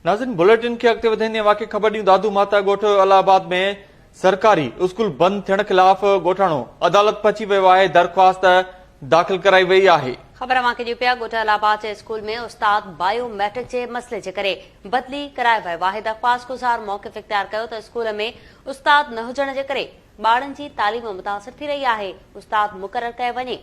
नाज़रीन, बुलेटिन के अॻिते वधंदे वाक़ई ख़बर ॾियूं दादू माता ॻोठ अलाहाबाद में सरकारी स्कूल बंद थियण खिलाफ़ ॻोठाणो अदालत पहुची वियो आहे। दरख़्वास्त दाख़िल कराई वई आहे। ख़बर अवांखे ॾियो पिया ॻोठ अलाहाबाद जे स्कूल में उस्ताद बायोमेट्रिक जे मसइले जे करे बदली कराए वियो आहे। दरख़्वास्त गुज़ार मौक़िफ़ इख़्तियार कयो त स्कूल में उस्ताद न हुजण जे करे ॿारनि जी तालीम मुतासिर थी रही आहे। उस्ताद मुक़रर कयो वञे।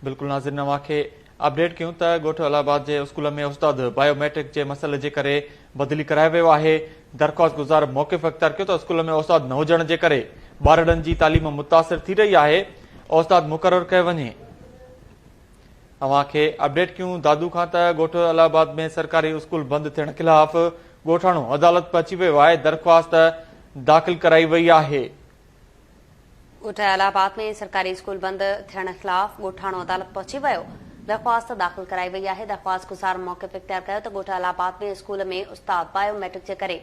बिल्कुलु नाज़रीन, अवांखे अपडेट कयूं त ॻोठ अलाहाबाद जे स्कूल में उस्ताद बायोमेट्रिक जे मसइले जे करे बदली करायो वियो आहे। दरख़्वास्त गुज़ार मौक़िफ़ इख़्तियार कयो त स्कूल में उस्ताद न हुजण जे करे ॿारनि जी तालीम मुतासिर थी रही आहे। उस्ताद मुक़रर कयो वञे। अवांखे अपडेट कयूं दादू खां त ॻोठ अलाहाबाद में सरकारी स्कूल बंद थियण खिलाफ़ ॻोठाणो अदालत पहुची वियो आहे। दरख़्वास्त दाख़िल कराई वई आहे। ॻोठ अलाहाबाद में सरकारी स्कूल बंद थियण खिलाफ़ ॻोठाणो अदालत पहुची वियो। दरख़्वास्त दाख़िल कराई वई आहे। दरख़्वास्त गुज़ार मौक़िफ़ इख़्तियार कयो त ॻोठ अलाहाबाद में स्कूल में उस्ताद बायोमेट्रिक जे करे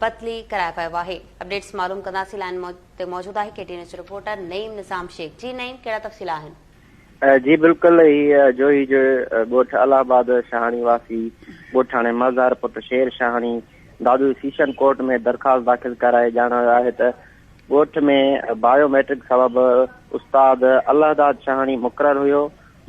बदली करायो वियो आहे। अपडेट्स मालूम कंदासीं। लाइन ते मौजूद आहे KTN न्यूज़ रिपोर्टर नईम निज़ाम शेख। जी नईम, कहिड़ा तफ़सील आहिनि? जी बिल्कुल, जो ॻोठ अलाहाबाद शाहानी वासी ॻोठाणे मज़हर पुट शेर शाहानी दादू सीशन कोर्ट में दरख़्वास्त दाख़िल कराए ॼाणायो आहे त ॻोठ में बायोमेट्रिक सबबि उस्ताद अल्लाहदाद शाहानी मुक़रर हुयो,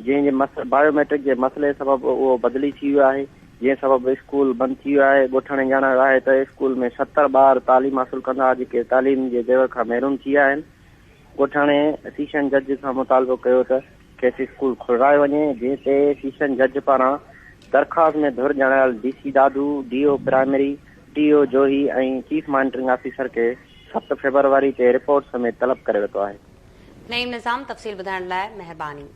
जंहिंजे बायोमेट्रिक जे मसइले सबबि उहो बदिली थी वियो आहे, जंहिं सबबि स्कूल बंदि थी वियो आहे। ॻोठाणे ॼाणायो आहे त स्कूल में 70 ॿार तालीम हासिल कंदा जेके तालीम जे ज़ेवर खां महरूम थी विया आहिनि। ॻोठाणे सीशन जज खां मुतालबो कयो त खेसि स्कूल खुलायो वञे, जंहिं ते सीशन जज पारां दरख़्वास्त में धुर ॼाणायल DC Dadu, DO primary, TO जोही ऐं चीफ मॉनिटरिंग ऑफिसर खे 7 फरवरी ते रिपोर्ट समेत तलब करे वरितो आहे। नईम निज़ाम, तफ़सील ॿुधाइण लाइ महिरबानी।